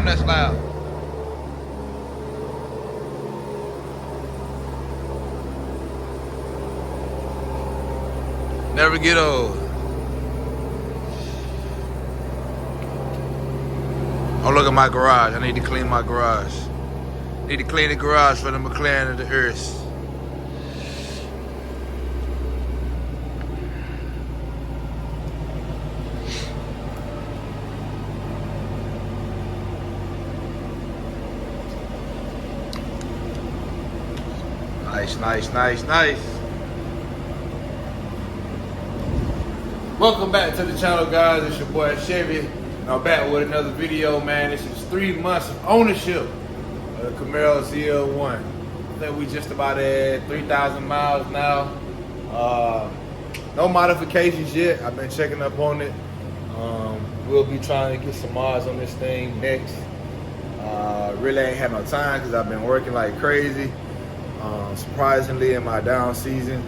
Damn, that's loud. Never get old. Oh, look at my garage. I need to clean my garage. Need to clean the garage for the McLaren of the Earth. Nice, nice, nice, nice. Welcome back to the channel, guys. It's your boy Chevy. And I'm back with another video, man. This is 3 months of ownership of the Camaro ZL1. I think we just about at 3,000 miles now. No modifications yet. I've been checking up on it. We'll be trying to get some mods on this thing next. Really ain't had no time because I've been working like crazy. Surprisingly in my down season.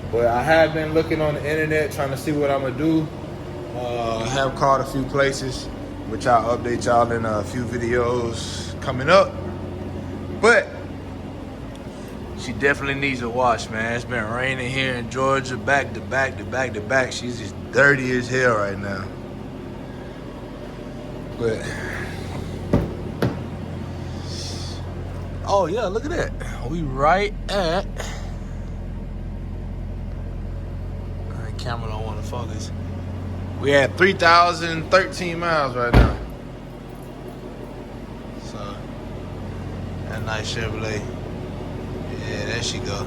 But I have been looking on the internet trying to see what I'm gonna do. I have called a few places, which I'll update y'all in a few videos coming up. But she definitely needs a wash, man. It's been raining here in Georgia, back to back to back to back. She's just dirty as hell right now. But oh yeah, look at that. We right at, the camera don't want to focus. We had 3,013 miles right now. So, that nice Chevrolet. Yeah, there she go.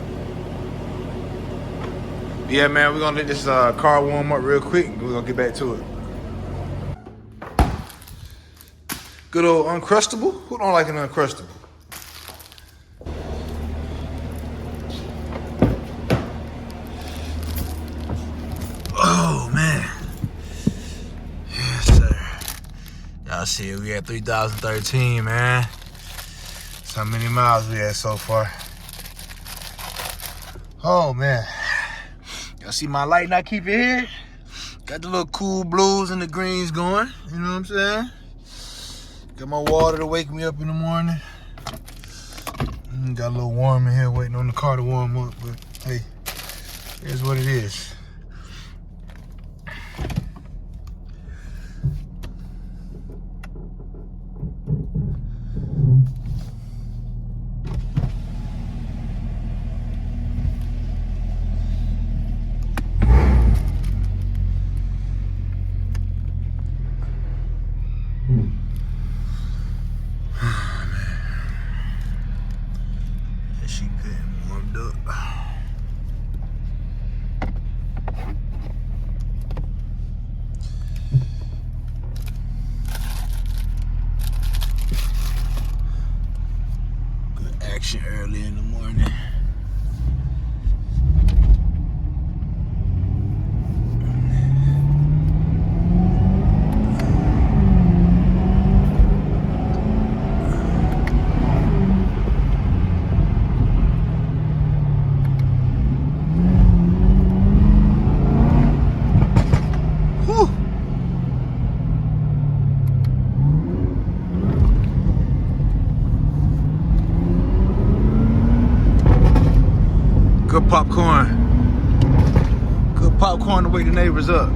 Yeah, man, we're gonna let this car warm up real quick and we're gonna get back to it. Good old Uncrustable. Who don't like an Uncrustable? Oh, man. Yes, sir. Y'all see, we had 3,013, man. That's how many miles we had so far. Oh, man. Y'all see my light not keep it here? Got the little cool blues and the greens going. You know what I'm saying? Got my water to wake me up in the morning. Got a little warm in here waiting on the car to warm up. But, hey, here's what it is. She good and warmed up. Good action early in the morning. Good popcorn. Good popcorn to wake the neighbors up.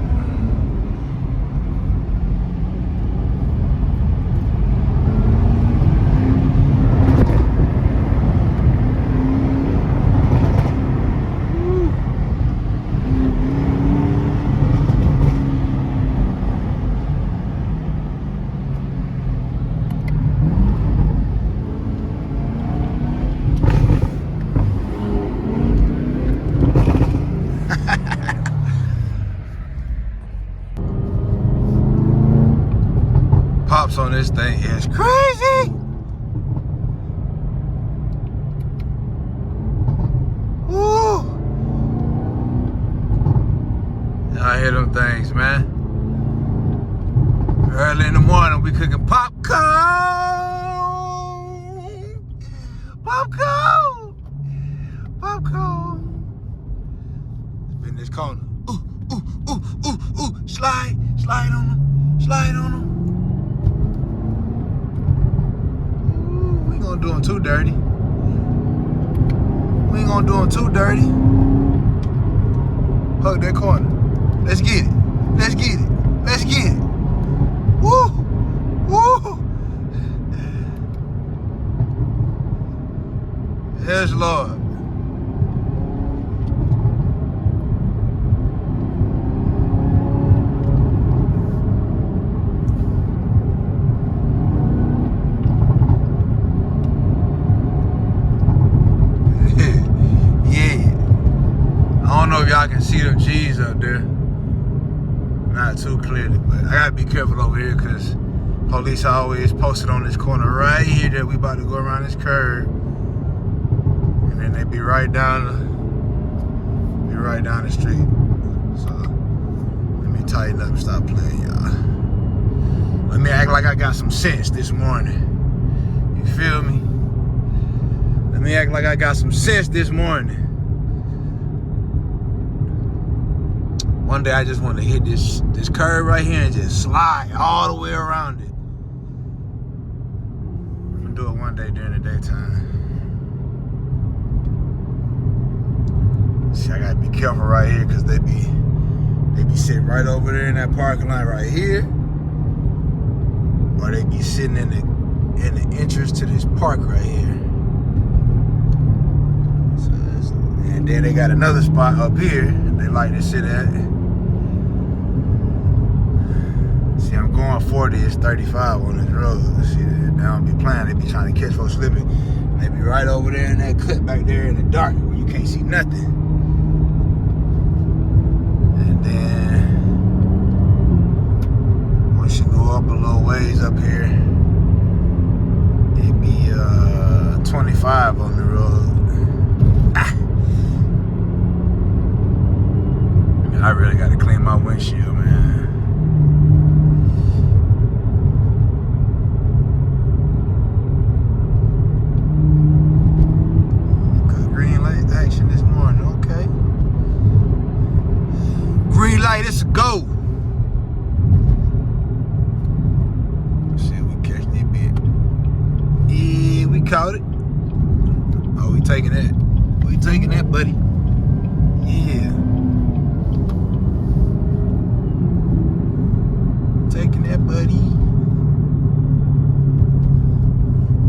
Pops on this thing is crazy. Woo! Y'all hear them things, man. Early in the morning, we cooking popcorn. Popcorn. Popcorn. Spin this corner. Ooh, ooh, ooh, ooh, ooh. Slide on them. Slide on them. gonna do him too dirty. We ain't gonna do him too dirty. Hug that corner. Let's get it. Let's get it. Let's get it. Woo! Woo! Yes, Lord. I don't know if y'all can see them G's up there. Not too clearly, but I gotta be careful over here because police are always posted on this corner right here that we about to go around this curve. And then they be right down the street. So let me tighten up and stop playing, y'all. Let me act like I got some sense this morning. You feel me? Let me act like I got some sense this morning. One day I just want to hit this curve right here and just slide all the way around it. I'm gonna do it one day during the daytime. See, I gotta be careful right here because they be sitting right over there in that parking lot right here, or they be sitting in the entrance to this park right here. So and then they got another spot up here they like to sit at. See, I'm going 40, it's 35 on this road. See, they don't be playing, they be trying to catch folks slipping. They be right over there in that cut back there in the dark where you can't see nothing. And then, once you go up a little ways up here, it be 25 on the road. I really got to clean my windshield, man. This morning, okay. Green light, it's a go. Let's see if we catch that bit. Yeah, we caught it. Oh, we taking that. We taking that, buddy. Yeah. Taking that, buddy.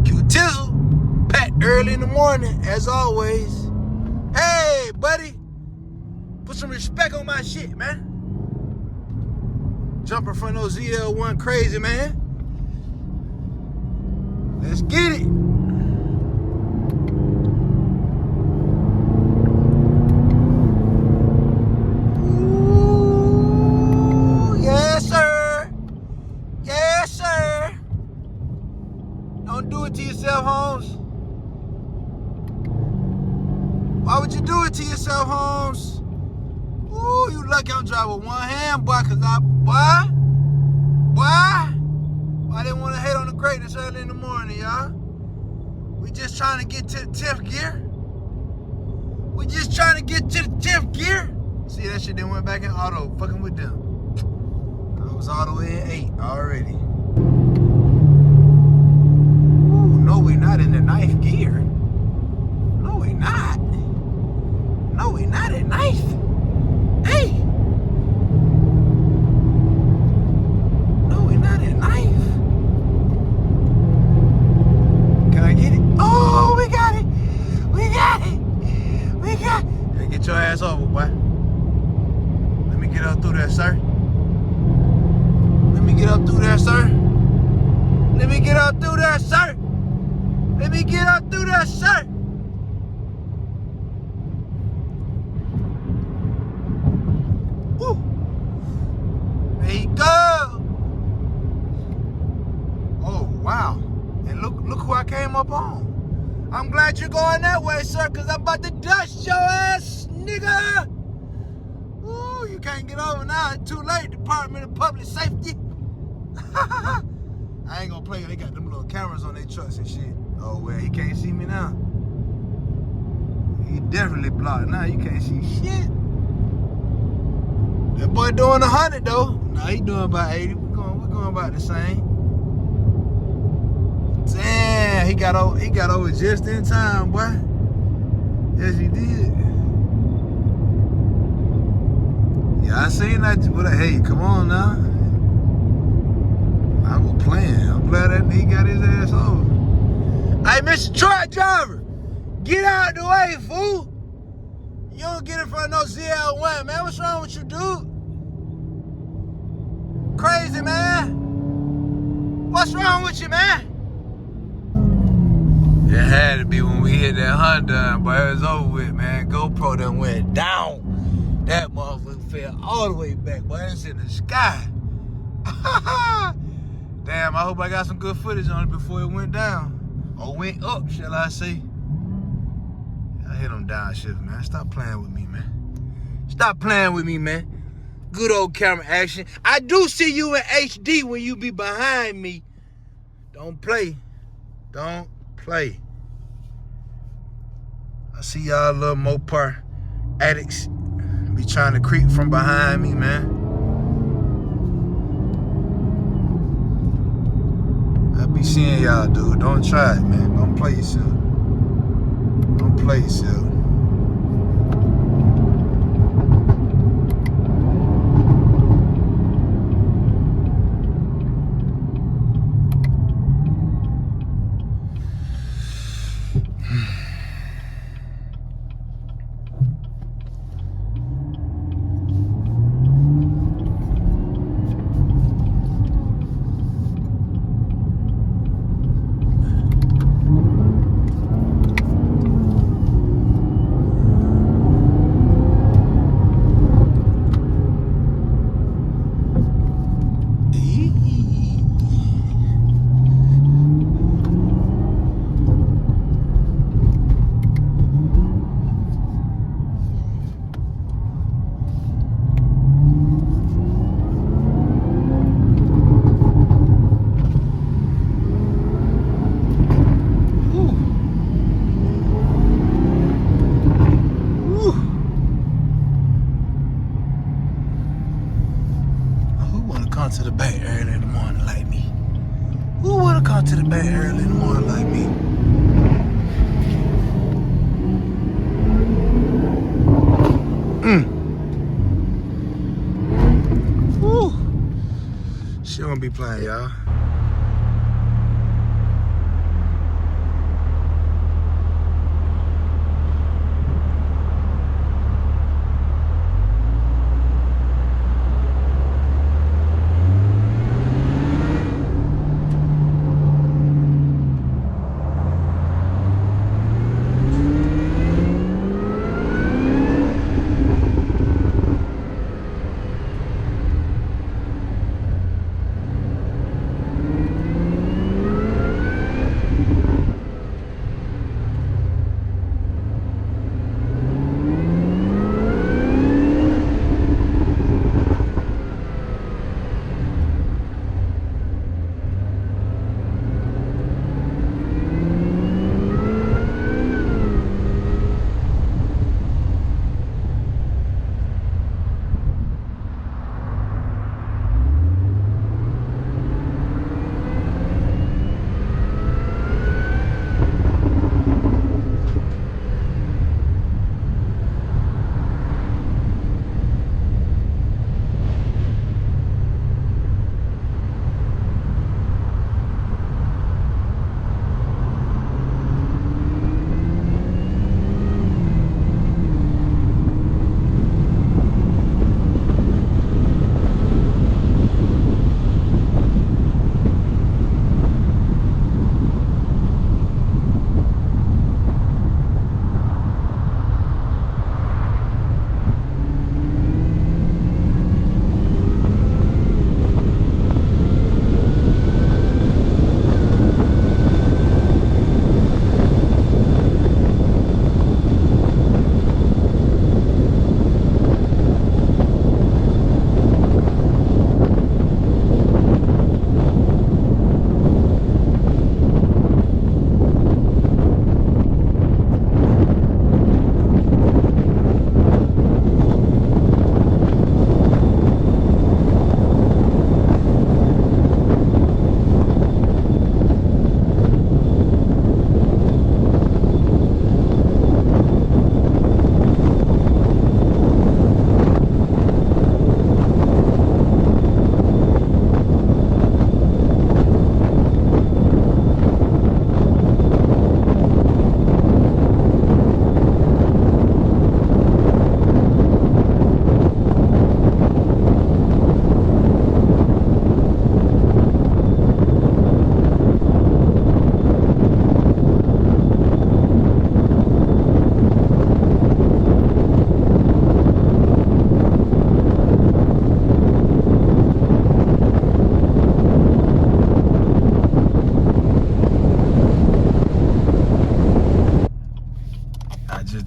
Q-Tizzle. Pat early in the morning, as always. Hey, buddy, put some respect on my shit, man. Jumping from those ZL1 crazy, man. Let's get it. Ooh, yes, sir. Yes, sir. Don't do it to yourself, Holmes. Why would you do it to yourself, Holmes? Ooh, you lucky I'm driving with one hand, boy, cause I didn't want to hate on the greatness early in the morning, y'all. We just trying to get to the 10th gear. We just trying to get to the 10th gear. See, that shit then went back in auto, fucking with them. I was all the way in 8 already. Ooh, no, we not in the 9th gear. No, we not. No, we not at 9th. Hey. No, we not at 9th. Can I get it? Oh, we got it. We got it. We got it. Hey, get your ass over, boy. Let me get up through there, sir. Let me get up through there, sir. Let me get up through there, sir. Let me get up through there, sir. There you go. Oh, wow. And look who I came up on. I'm glad you're going that way, sir, because I'm about to dust your ass, nigga. Ooh, you can't get over now. It's too late, Department of Public Safety. I ain't gonna play. They got them little cameras on their trucks and shit. Oh, well, he can't see me now. He definitely blocked. Now you can't see shit. That boy doing 100 though. Nah, he doing about 80. We're going about the same. Damn, He got over just in time, boy. Yes, he did. Yeah, I seen that. But hey, come on now. I was playing. I'm glad that he got his ass over. Hey, Mr. Truck Driver, get out the way, fool. You don't get in front of no ZL1, man. What's wrong with you, dude? Crazy, man. What's wrong with you, man? It had to be when we hit that Honda, but it was over with, man. GoPro done went down. That motherfucker fell all the way back, boy. It's in the sky. Damn, I hope I got some good footage on it before it went down. Or went up, shall I say. I hit him downshift, man. Stop playing with me, man. Stop playing with me, man. Good old camera action. I do see you in HD when you be behind me. Don't play. Don't play. I see y'all little Mopar addicts be trying to creep from behind me, man. I be seeing y'all, dude. Don't try it, man. Don't play yourself. Don't play yourself. To the bank early in the morning like me? Who wanna come to the bank early in the morning like me? Woo. She don't be playing, y'all.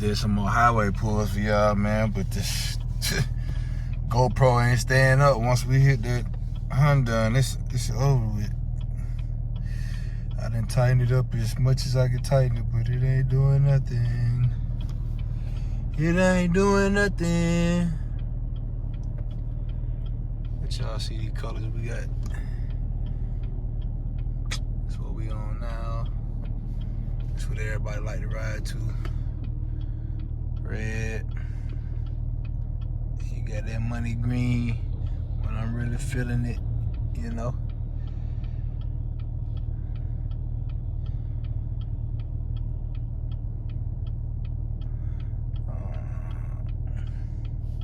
did some more highway pulls for y'all, man, but this GoPro ain't staying up. Once we hit that Honda, it's over with. I done tightened it up as much as I could tighten it, but it ain't doing nothing. It ain't doing nothing. Let y'all see these colors we got. That's what we on now. That's what everybody like to ride to. Red. You got that money green when I'm really feeling it, you know.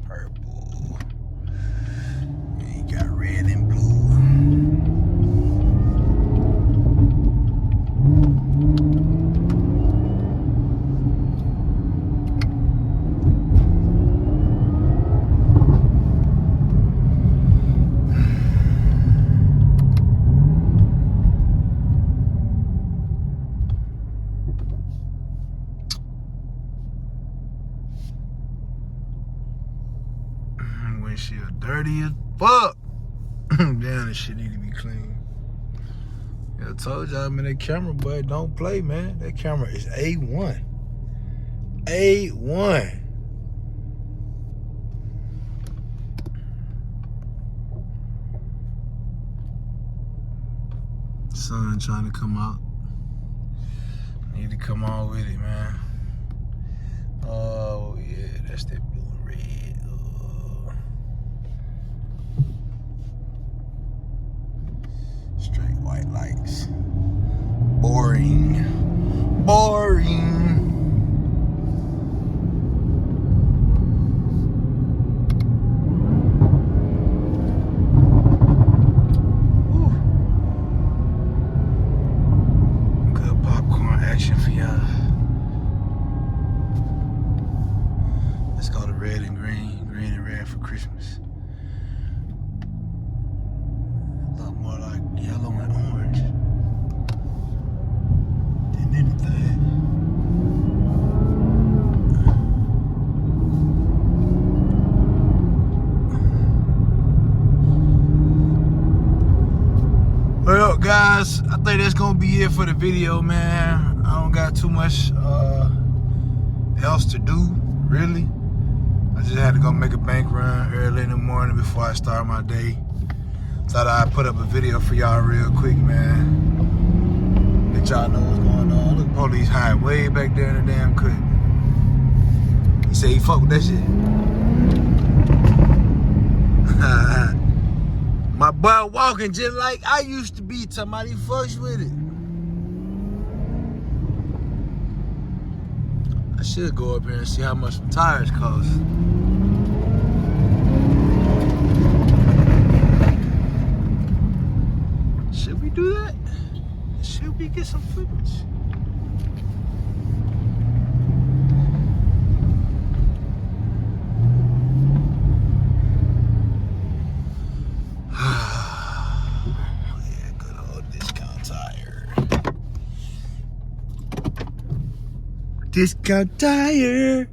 Purple. You got red and blue. Windshield dirty as fuck. Damn, this shit need to be clean. Yeah, I told y'all, man, that camera, boy, don't play, man. That camera is A1. A1. Sun trying to come out. Need to come on with it, man. Oh, yeah, that's that blue and red. Straight white lights. Boring. Boring. Woo. Good popcorn action for y'all. Let's go to red and green. Green and red for Christmas. More like yellow and orange than anything. Well, guys, I think that's gonna be it for the video, man. I don't got too much else to do, really. I just had to go make a bank run early in the morning before I start my day. Thought I'd put up a video for y'all real quick, man. Let y'all know what's going on. Look, police hide way back there in the damn cut. He said he fuck with that shit. My boy walking just like I used to be. Somebody fucks with it. I should go up here and see how much some tires cost. Should we do that? Should we get some footage? Yeah, good old discount tire. Discount tire.